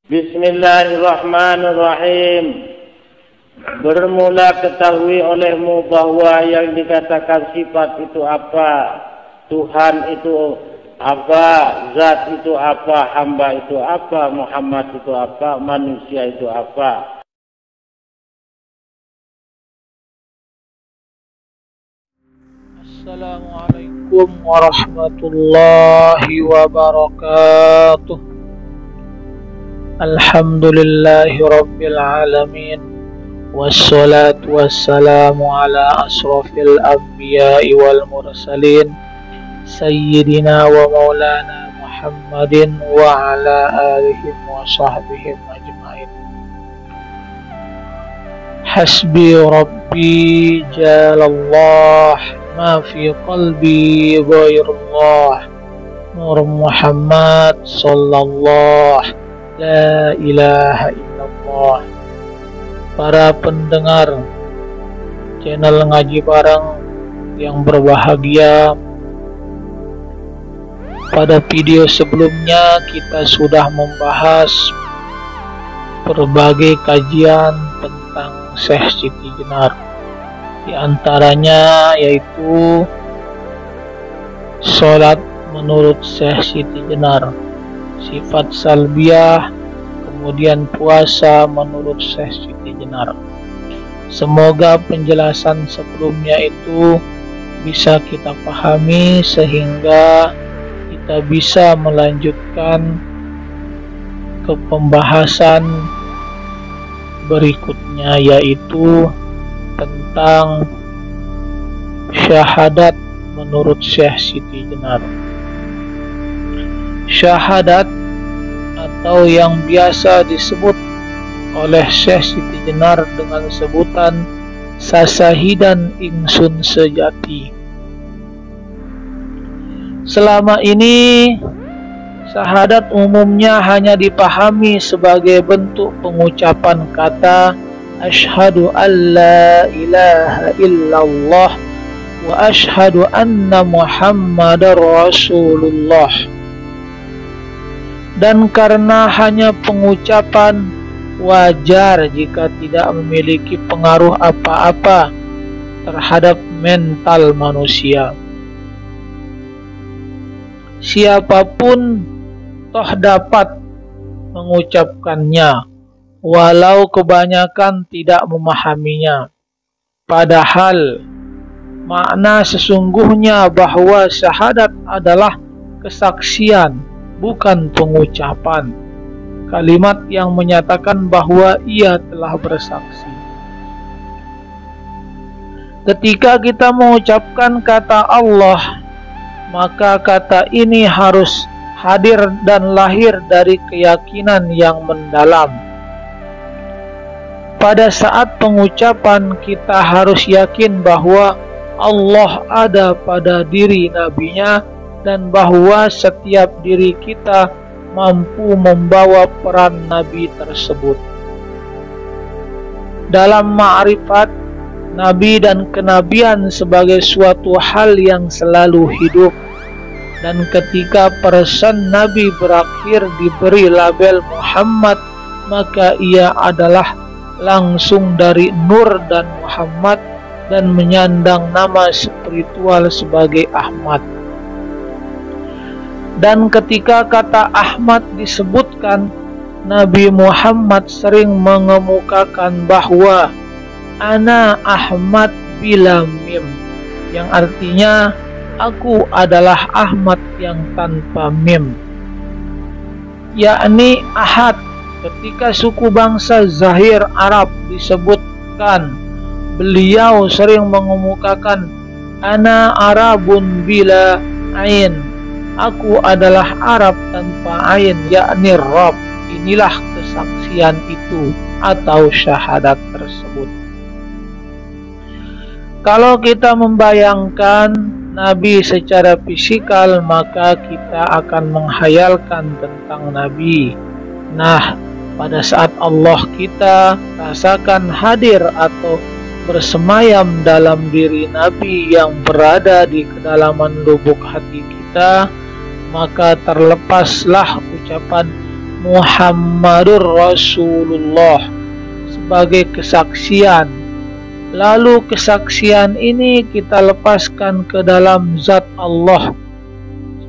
Bismillahirrahmanirrahim. Bermula ketahui olehmu bahwa yang dikatakan sifat itu apa, Tuhan itu apa, zat itu apa, hamba itu apa, Muhammad itu apa, manusia itu apa. Assalamualaikum warahmatullahi wabarakatuh. Alhamdulillahi rabbil alamin. Wassalatu wassalamu ala asrafil anbiya'i wal mursalin Sayyidina wa maulana Muhammadin wa ala alihi wa sahbihi ajma'in. Hasbi rabbi jalallah, ma fi qalbi ghairullah, Nur Muhammad sallallahu la ilaha illallah. Para pendengar channel Ngaji Bareng yang berbahagia, pada video sebelumnya kita sudah membahas berbagai kajian tentang Syekh Siti Jenar. Di antaranya yaitu sholat menurut Syekh Siti Jenar, sifat salbiyah, kemudian puasa menurut Syekh Siti Jenar. Semoga penjelasan sebelumnya itu bisa kita pahami sehingga kita bisa melanjutkan ke pembahasan berikutnya, yaitu tentang syahadat menurut Syekh Siti Jenar. Syahadat atau yang biasa disebut oleh Syekh Siti Jenar dengan sebutan sasahidan ingsun sejati. Selama ini syahadat umumnya hanya dipahami sebagai bentuk pengucapan kata asyhadu alla ilaha illallah wa asyhadu anna muhammadar rasulullah. Dan karena hanya pengucapan, wajar jika tidak memiliki pengaruh apa-apa terhadap mental manusia. Siapapun toh dapat mengucapkannya, walau kebanyakan tidak memahaminya. Padahal makna sesungguhnya bahwa syahadat adalah kesaksian, bukan pengucapan. Kalimat yang menyatakan bahwa ia telah bersaksi. Ketika kita mengucapkan kata Allah, maka kata ini harus hadir dan lahir dari keyakinan yang mendalam. Pada saat pengucapan, kita harus yakin bahwa Allah ada pada diri nabinya dan bahwa setiap diri kita mampu membawa peran nabi tersebut. Dalam ma'rifat, nabi dan kenabian sebagai suatu hal yang selalu hidup, dan ketika person nabi berakhir diberi label Muhammad, maka ia adalah langsung dari Nur dan Muhammad dan menyandang nama spiritual sebagai Ahmad. Dan ketika kata Ahmad disebutkan, Nabi Muhammad sering mengemukakan bahwa Ana Ahmad bila mim, yang artinya aku adalah Ahmad yang tanpa mim, yakni Ahad. Ketika suku bangsa Zahir Arab disebutkan, beliau sering mengemukakan Ana Arabun bila ain, aku adalah Arab tanpa ain, yakni Rabb. Inilah kesaksian itu atau syahadat tersebut. Kalau kita membayangkan Nabi secara fisikal, maka kita akan menghayalkan tentang Nabi. Nah, pada saat Allah kita rasakan hadir atau bersemayam dalam diri Nabi yang berada di kedalaman lubuk hati kita, maka terlepaslah ucapan Muhammadur Rasulullah sebagai kesaksian. Lalu kesaksian ini kita lepaskan ke dalam zat Allah,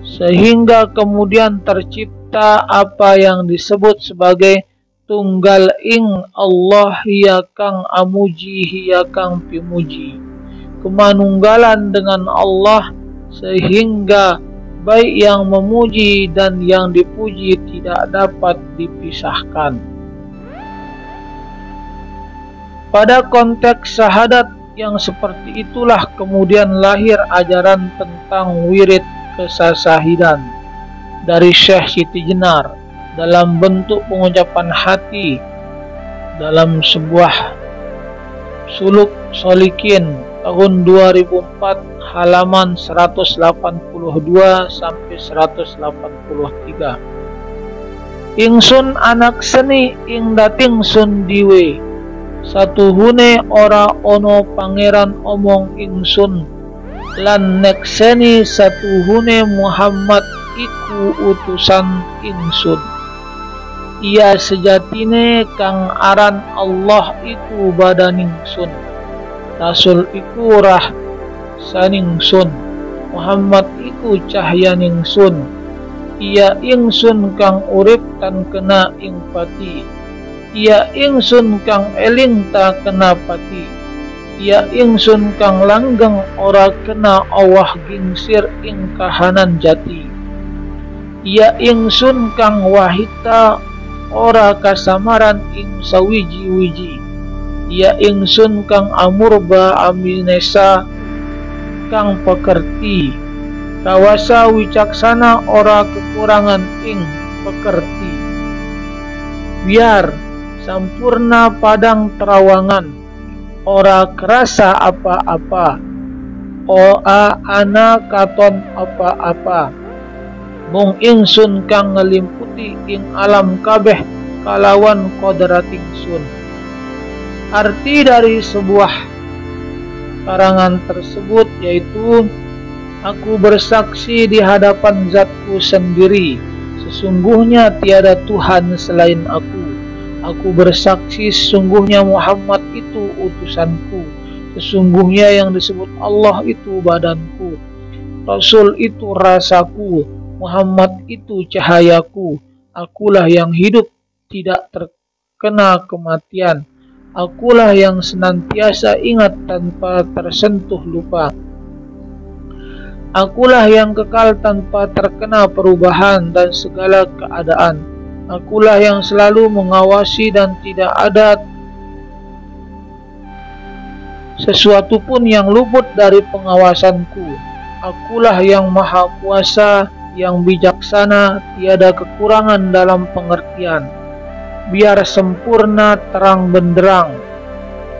sehingga kemudian tercipta apa yang disebut sebagai tunggal ing Allah hiya kang amuji hiya kang pimuji, kemanunggalan dengan Allah, sehingga baik yang memuji dan yang dipuji tidak dapat dipisahkan. Pada konteks syahadat yang seperti itulah kemudian lahir ajaran tentang wirid kesasahidan dari Syekh Siti Jenar dalam bentuk pengucapan hati dalam sebuah suluk solikin tahun 2004 halaman 182 sampai 183. Ingsun anak seni ing dating sun diwe, satuhune ora ono pangeran omong ingsun, lan nekseni satuhune Muhammad iku utusan ingsun. Ia sejatine kang aran Allah iku badaningsun, Rasul iku rah saningsun, Muhammad iku cahyaningsun. Ia ingsun kang urip tan kena ing pati, ia ingsun kang eling ta kena pati, ia ingsun kang langgeng ora kena awah gingsir ing kahanan jati, ia ingsun kang wahita ora kasamaran ing sawiji-wiji, ia ingsun kang amurba aminesa kang pekerti, kawasa wicaksana ora kekurangan ing pekerti. Biar sampurna padang terawangan, ora kerasa apa-apa, oa ana katon apa-apa. Mung ingsun kang ngelimputi ing alam kabeh kalawan kodratingsun. Arti dari sebuah karangan tersebut yaitu, aku bersaksi di hadapan zatku sendiri, sesungguhnya tiada Tuhan selain aku. Aku bersaksi sesungguhnya Muhammad itu utusanku, sesungguhnya yang disebut Allah itu badanku, Rasul itu rasaku, Muhammad itu cahayaku. Akulah yang hidup tidak terkena kematian, akulah yang senantiasa ingat tanpa tersentuh lupa, akulah yang kekal tanpa terkena perubahan dan segala keadaan, akulah yang selalu mengawasi dan tidak ada sesuatu pun yang luput dari pengawasanku, akulah yang maha kuasa, yang bijaksana, tiada kekurangan dalam pengertian. Biar sempurna terang benderang,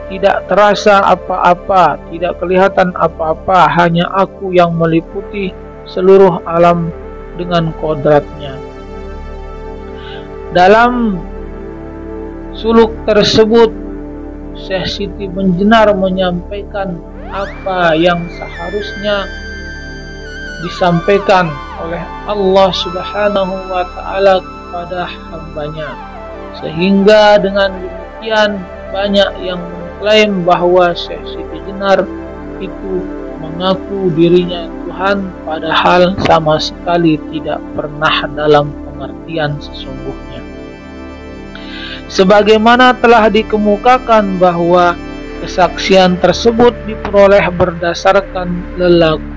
tidak terasa apa-apa, tidak kelihatan apa-apa, hanya aku yang meliputi seluruh alam dengan kodratnya. Dalam suluk tersebut, Syekh Siti Jenar menyampaikan apa yang seharusnya disampaikan oleh Allah Subhanahu wa Ta'ala kepada hambanya, sehingga dengan demikian banyak yang mengklaim bahwa Syekh Siti Jenar itu mengaku dirinya Tuhan, padahal sama sekali tidak pernah dalam pengertian sesungguhnya. Sebagaimana telah dikemukakan bahwa kesaksian tersebut diperoleh berdasarkan lelaku,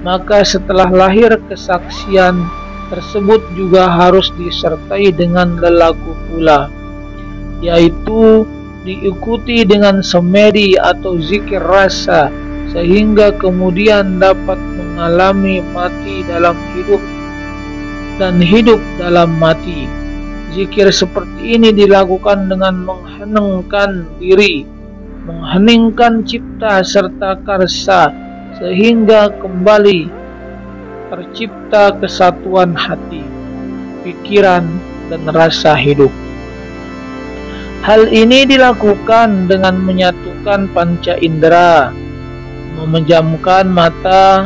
maka setelah lahir kesaksian tersebut juga harus disertai dengan lelaku pula, yaitu diikuti dengan semedi atau zikir rasa, sehingga kemudian dapat mengalami mati dalam hidup dan hidup dalam mati. Zikir seperti ini dilakukan dengan mengheningkan diri, mengheningkan cipta serta karsa, sehingga kembali tercipta kesatuan hati, pikiran, dan rasa hidup. Hal ini dilakukan dengan menyatukan panca indera, memejamkan mata,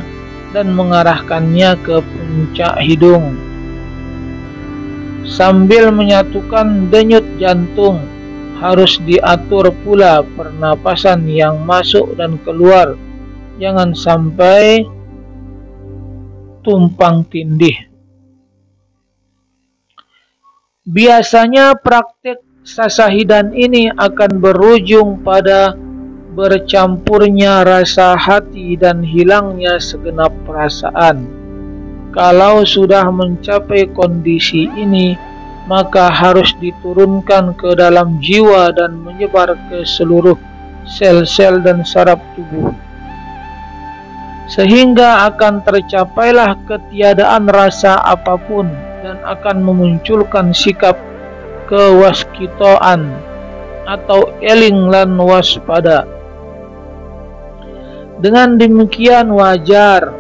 dan mengarahkannya ke puncak hidung. sambil menyatukan denyut jantung. Harus diatur pula pernapasan yang masuk dan keluar, jangan sampai tumpang tindih. Biasanya praktik sasahidan ini akan berujung pada bercampurnya rasa hati dan hilangnya segenap perasaan. Kalau sudah mencapai kondisi ini, maka harus diturunkan ke dalam jiwa dan menyebar ke seluruh sel-sel dan saraf tubuh, sehingga akan tercapailah ketiadaan rasa apapun dan akan memunculkan sikap kewaskitaan atau eling lan waspada. Dengan demikian wajar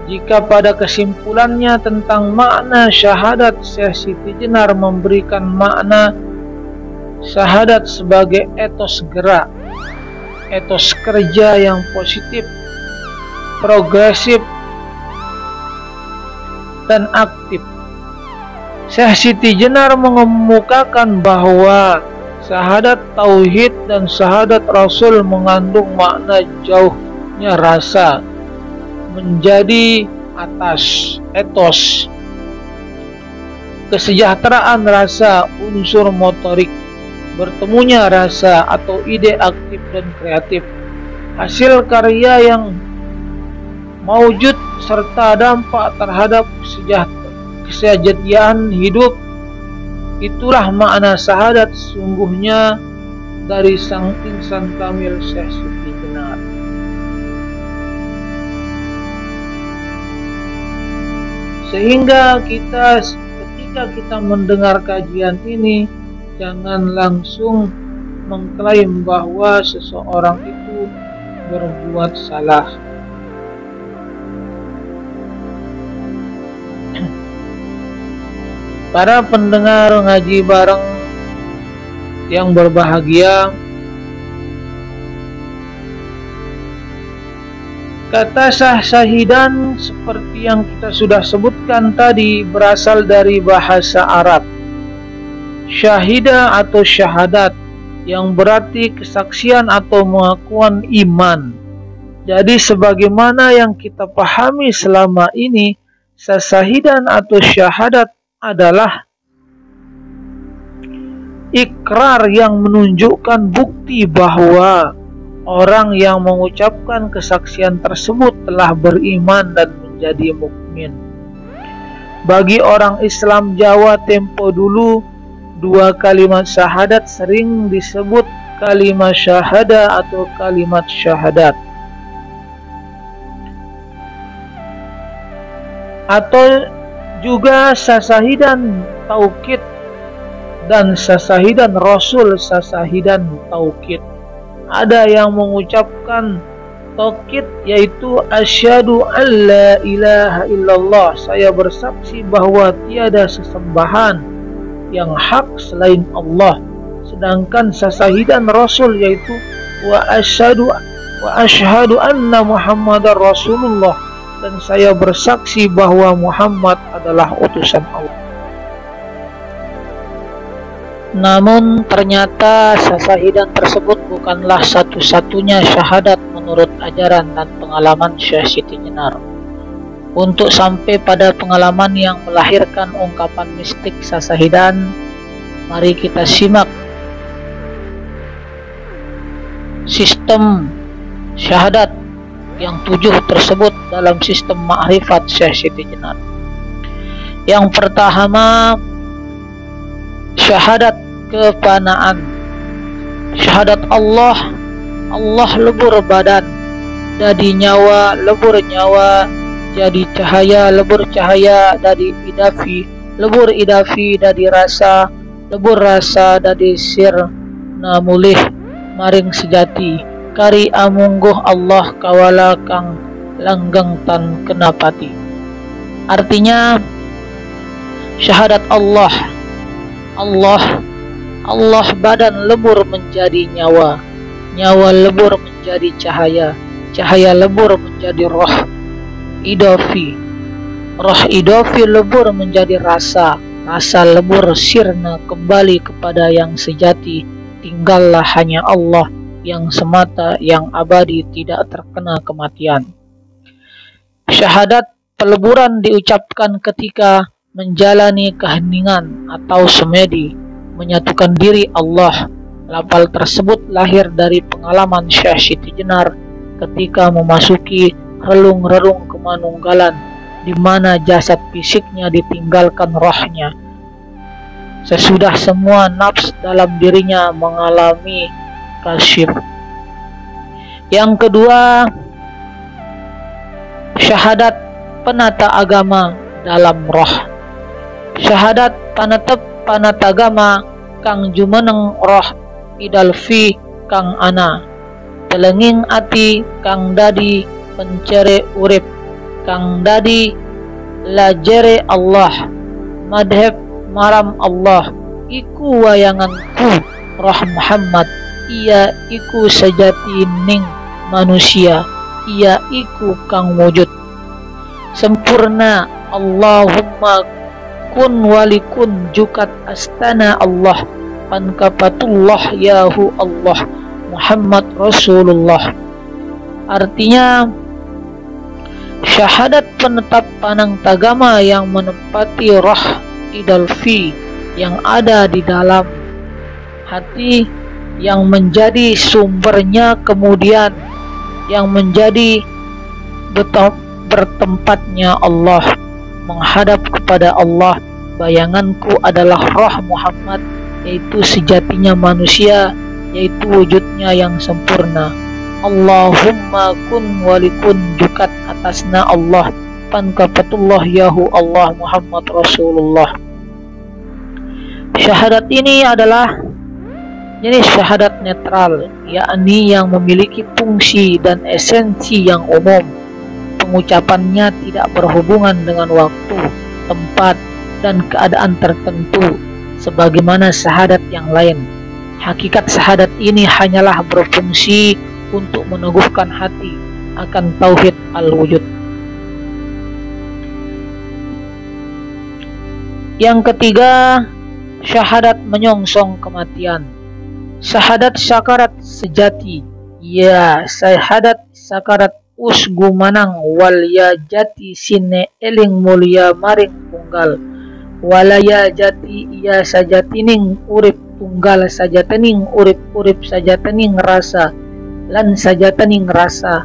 jika pada kesimpulannya tentang makna syahadat, Syekh Siti Jenar memberikan makna syahadat sebagai etos gerak, etos kerja yang positif, progresif, dan aktif. Syekh Siti Jenar mengemukakan bahwa syahadat tauhid dan syahadat Rasul mengandung makna jauhnya rasa menjadi atas etos, kesejahteraan rasa, unsur motorik, bertemunya rasa atau ide aktif dan kreatif, hasil karya yang maujud serta dampak terhadap kesejahteraan hidup. Itulah makna syahadat sungguhnya dari sang insan kamil Syekh Siti Jenar. Sehingga ketika kita mendengar kajian ini, jangan langsung mengklaim bahwa seseorang itu berbuat salah. Para pendengar ngaji bareng yang berbahagia, kata sasahidan seperti yang kita sudah sebutkan tadi berasal dari bahasa Arab syahida atau syahadat, yang berarti kesaksian atau pengakuan iman. Jadi sebagaimana yang kita pahami selama ini, sasahidan atau syahadat adalah ikrar yang menunjukkan bukti bahwa orang yang mengucapkan kesaksian tersebut telah beriman dan menjadi mukmin. Bagi orang Islam Jawa tempo dulu, dua kalimat syahadat sering disebut kalimat syahada atau kalimat syahadat, atau juga sasahidan taukid dan sasahidan Rasul sasahidan taukid. Ada yang mengucapkan taukid yaitu asyhadu alla ilaha illallah, saya bersaksi bahwa tiada sesembahan yang hak selain Allah. Sedangkan sasahidan Rasul yaitu wa asyhadu anna Muhammadar Rasulullah, dan saya bersaksi bahwa Muhammad adalah utusan Allah. Namun ternyata sasahidan tersebut bukanlah satu-satunya syahadat menurut ajaran dan pengalaman Syekh Siti Jenar. Untuk sampai pada pengalaman yang melahirkan ungkapan mistik sasahidan, mari kita simak sistem syahadat yang 7 tersebut dalam sistem ma'rifat Syekh Siti Jenar. Yang pertama, syahadat kefanaan. Syahadat Allah lebur badan, jadi nyawa lebur nyawa, jadi cahaya lebur cahaya, jadi lebur idafi, jadi rasa lebur rasa, jadi sirna mulih maring sejati, kari amungguh Allah kawala kang langgeng tan kenapati. Artinya syahadat Allah badan lebur menjadi nyawa, nyawa lebur menjadi cahaya, cahaya lebur menjadi roh idafi, roh idafi lebur menjadi rasa, rasa lebur sirna kembali kepada yang sejati, tinggallah hanya Allah yang semata, yang abadi, tidak terkena kematian. Syahadat peleburan diucapkan ketika menjalani keheningan atau semedi, menyatukan diri Allah. Lafal tersebut lahir dari pengalaman Syekh Siti Jenar ketika memasuki relung-relung kemanunggalan, di mana jasad fisiknya ditinggalkan rohnya. Sesudah semua nafs dalam dirinya mengalami kasyif. Yang kedua, syahadat penata agama dalam roh. Syahadat panatep panatagama kang jumeneng roh idalfi kang ana, telenging ati kang dadi pencere urip, kang dadi lajere Allah, madhep maram Allah, iku wayanganku roh Muhammad, ia iku sejati ning manusia, ia iku kang wujud sempurna. Allahumma kun walikun jukat astana Allah, pankapatullah yahu Allah Muhammad Rasulullah. Artinya, syahadat penetap panang tagama yang menempati roh idalfi yang ada di dalam hati, yang menjadi sumbernya, kemudian yang menjadi bertempatnya Allah, menghadap kepada Allah. Bayanganku adalah roh Muhammad, yaitu sejatinya manusia, yaitu wujudnya yang sempurna. Allahumma kun walikun jukat atasna Allah, pankapatullah yahu Allah Muhammad Rasulullah. Syahadat ini adalah jenis syahadat netral, yakni yang memiliki fungsi dan esensi yang umum. Pengucapannya tidak berhubungan dengan waktu, tempat, dan keadaan tertentu sebagaimana syahadat yang lain. Hakikat syahadat ini hanyalah berfungsi untuk meneguhkan hati akan tauhid al-wujud. Yang ketiga, syahadat menyongsong kematian. Syahadat sakarat sejati, ya syahadat sakarat usgu manang wal ya jati sine eling mulia maring tunggal, walaya jati iya sajatining urip tunggal sajatening urip sajatening rasa, lan sajatening rasa,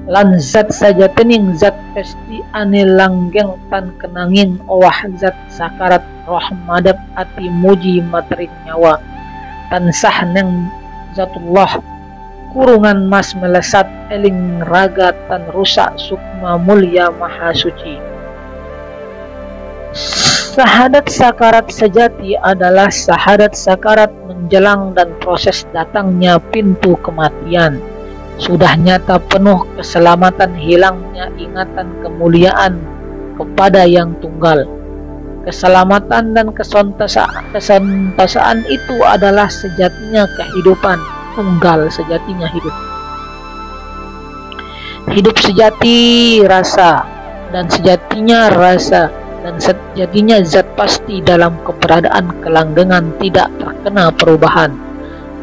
lan zat sajatening zat pesti ane langgeng tan kenangin owah zat sakarat roh madap ati muji materi nyawa, tansah neng zatullah kurungan mas melesat eling raga tan rusak sukma mulia maha suci. Syahadat sakarat sejati adalah syahadat sakarat menjelang dan proses datangnya pintu kematian. Sudah nyata penuh keselamatan, hilangnya ingatan kemuliaan kepada yang tunggal. Keselamatan dan kesentasaan itu adalah sejatinya kehidupan tunggal, sejatinya hidup. Hidup sejati rasa, dan sejatinya rasa, dan sejatinya zat pasti dalam keberadaan kelanggengan tidak terkena perubahan.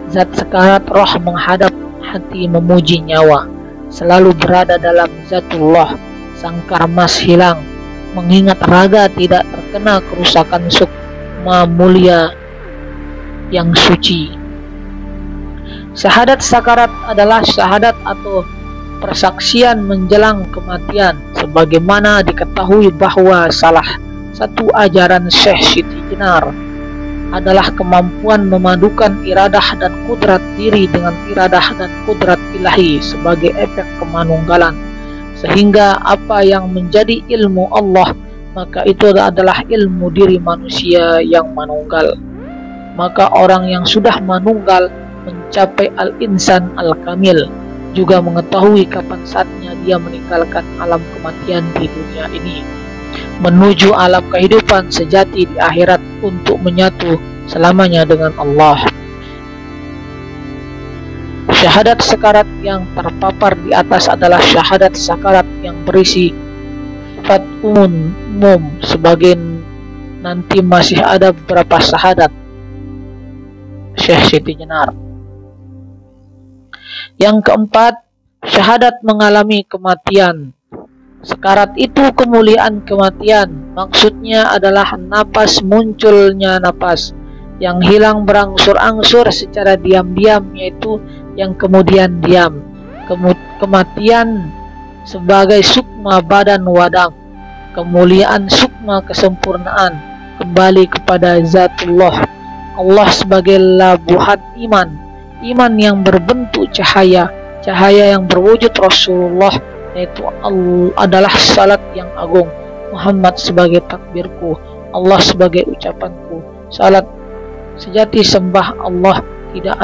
Zat sakarat roh menghadap hati memuji nyawa, selalu berada dalam zatullah, sangkar mas hilang, mengingat raga tidak terkena kerusakan sukma mulia yang suci. Syahadat sakarat adalah syahadat atau persaksian menjelang kematian, sebagaimana diketahui bahwa salah satu ajaran Syekh Siti Jenar adalah kemampuan memadukan iradah dan kudrat diri dengan iradah dan kudrat ilahi sebagai efek kemanunggalan, sehingga apa yang menjadi ilmu Allah maka itu adalah ilmu diri manusia yang manunggal. Maka orang yang sudah manunggal mencapai al-insan al-kamil juga mengetahui kapan saatnya dia meninggalkan alam kematian di dunia ini, menuju alam kehidupan sejati di akhirat untuk menyatu selamanya dengan Allah. Syahadat sakarat yang terpapar di atas adalah syahadat sakarat yang berisi sifat umum sebagai nanti masih ada beberapa syahadat Syekh Siti Jenar. Yang keempat, syahadat mengalami kematian. Sekarat itu kemuliaan kematian. Maksudnya adalah napas, munculnya napas yang hilang berangsur-angsur secara diam-diam, yaitu yang kemudian diam. Kematian sebagai sukma badan wadang, kemuliaan sukma kesempurnaan, kembali kepada zatullah. Allah sebagai labuhat iman, iman yang berbentuk cahaya, cahaya yang berwujud Rasulullah, yaitu adalah salat yang agung. Muhammad sebagai takbirku, Allah sebagai ucapanku. Salat sejati sembah Allah, tidak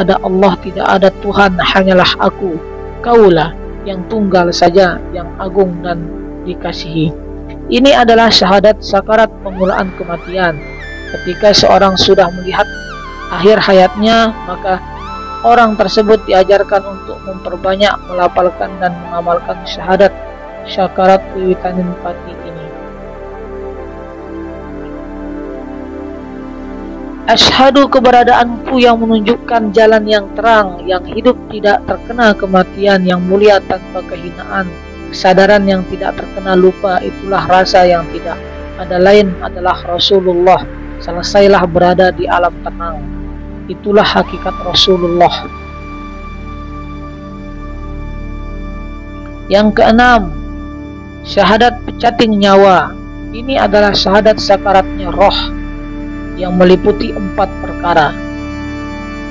ada Tuhan, hanyalah aku. Kaulah yang tunggal saja, yang agung dan dikasihi. Ini adalah syahadat sakarat pemulaan kematian. Ketika seorang sudah melihat akhir hayatnya, maka orang tersebut diajarkan untuk memperbanyak melafalkan dan mengamalkan syahadat syakarat wiwitanin pati ini. Asyhadu keberadaanku yang menunjukkan jalan yang terang, yang hidup tidak terkena kematian, yang mulia tanpa kehinaan, kesadaran yang tidak terkena lupa, itulah rasa yang tidak ada lain adalah Rasulullah. Selesailah berada di alam tenang, itulah hakikat Rasulullah. Yang keenam, syahadat pecating nyawa. Ini adalah syahadat sakaratnya roh yang meliputi 4 perkara.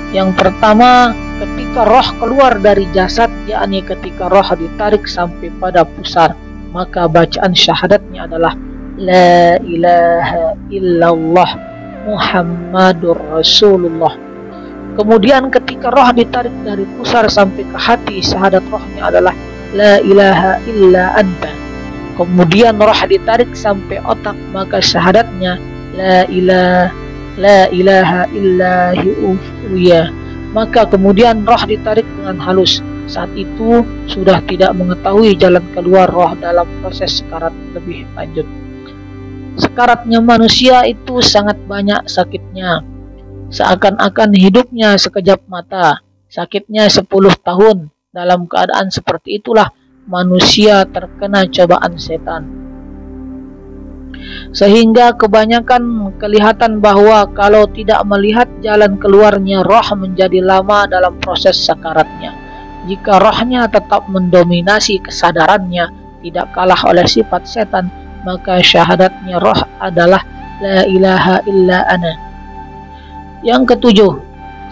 Yang pertama, ketika roh keluar dari jasad, yakni ketika roh ditarik sampai pada pusar, maka bacaan syahadatnya adalah La ilaha illallah Muhammadur Rasulullah. Kemudian ketika roh ditarik dari pusar sampai ke hati, syahadat rohnya adalah La ilaha illa anta. Kemudian roh ditarik sampai otak, maka syahadatnya La ilaha illa huwa. Maka kemudian roh ditarik dengan halus. Saat itu sudah tidak mengetahui jalan keluar roh dalam proses sekarat lebih lanjut. Sekaratnya manusia itu sangat banyak sakitnya. Seakan-akan hidupnya sekejap mata, sakitnya 10 tahun. Dalam keadaan seperti itulah manusia terkena cobaan setan. Sehingga kebanyakan kelihatan bahwa kalau tidak melihat jalan keluarnya, roh menjadi lama dalam proses sakaratnya. Jika rohnya tetap mendominasi kesadarannya, tidak kalah oleh sifat setan, maka syahadatnya roh adalah La ilaha illa ana. Yang ketujuh,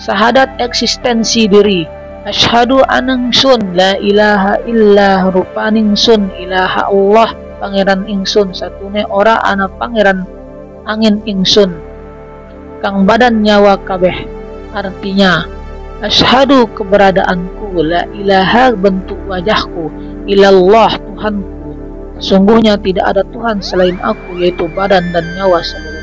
syahadat eksistensi diri. Asyhadu anang sun la ilaha illa rupaning sun ilaha Allah pangeran ingsun satune ora ana pangeran angin ingsun kang badan nyawa kabeh. Artinya, asyhadu keberadaanku, la ilaha bentuk wajahku, ilallah Tuhanku. Sungguhnya tidak ada Tuhan selain aku, yaitu badan dan nyawa seluruhnya.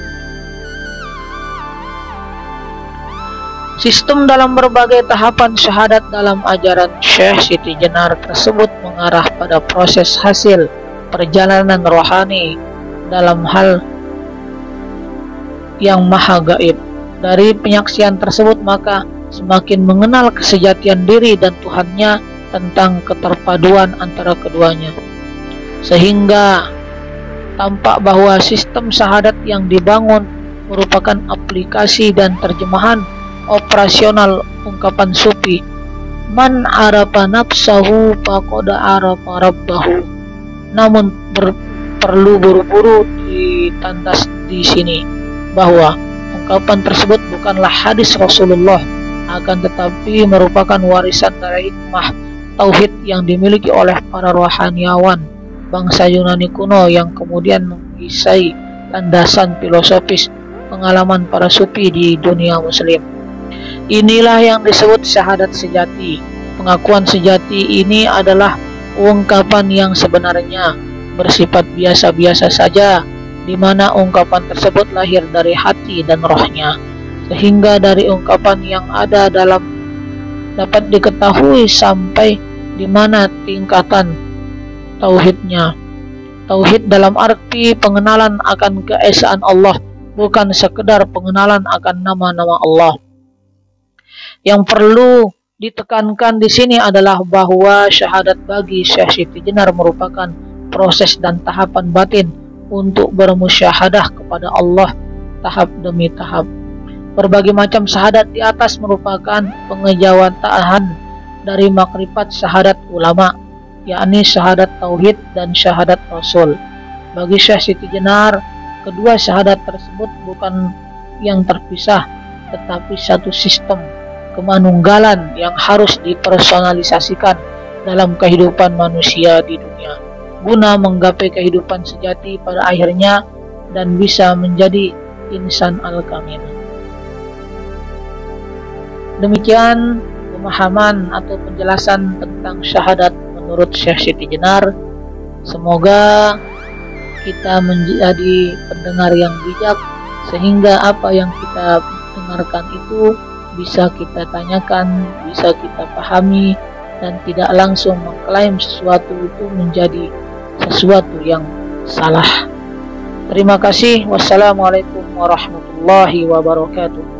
Sistem dalam berbagai tahapan syahadat dalam ajaran Syekh Siti Jenar tersebut mengarah pada proses hasil perjalanan rohani dalam hal yang maha gaib. Dari penyaksian tersebut maka semakin mengenal kesejatian diri dan Tuhannya tentang keterpaduan antara keduanya. Sehingga tampak bahwa sistem syahadat yang dibangun merupakan aplikasi dan terjemahan operasional ungkapan sufi, man arafa nafsahu faqad arafa rabbahu. Namun perlu buru-buru ditandas di sini bahwa ungkapan tersebut bukanlah hadis Rasulullah, akan tetapi merupakan warisan dari hikmah tauhid yang dimiliki oleh para rohaniawan bangsa Yunani kuno yang kemudian mengisai landasan filosofis pengalaman para sufi di dunia muslim. Inilah yang disebut syahadat sejati. Pengakuan sejati ini adalah ungkapan yang sebenarnya bersifat biasa-biasa saja, di mana ungkapan tersebut lahir dari hati dan rohnya, sehingga dari ungkapan yang ada dalam dapat diketahui sampai di mana tingkatan tauhidnya. Tauhid dalam arti pengenalan akan keesaan Allah bukan sekedar pengenalan akan nama-nama Allah. Yang perlu ditekankan di sini adalah bahwa syahadat bagi Syekh Siti Jenar merupakan proses dan tahapan batin untuk bermusyahadah kepada Allah tahap demi tahap. Berbagai macam syahadat di atas merupakan pengejawantahan dari makrifat syahadat ulama, yakni syahadat tauhid dan syahadat rasul. Bagi Syekh Siti Jenar, kedua syahadat tersebut bukan yang terpisah, tetapi satu sistem kemanunggalan yang harus dipersonalisasikan dalam kehidupan manusia di dunia, guna menggapai kehidupan sejati pada akhirnya dan bisa menjadi insan al-kamil. Demikian pemahaman atau penjelasan tentang syahadat menurut Syekh Siti Jenar. Semoga kita menjadi pendengar yang bijak, sehingga apa yang kita dengarkan itu bisa kita tanyakan, bisa kita pahami, dan tidak langsung mengklaim sesuatu itu menjadi sesuatu yang salah. Terima kasih. Wassalamualaikum warahmatullahi wabarakatuh.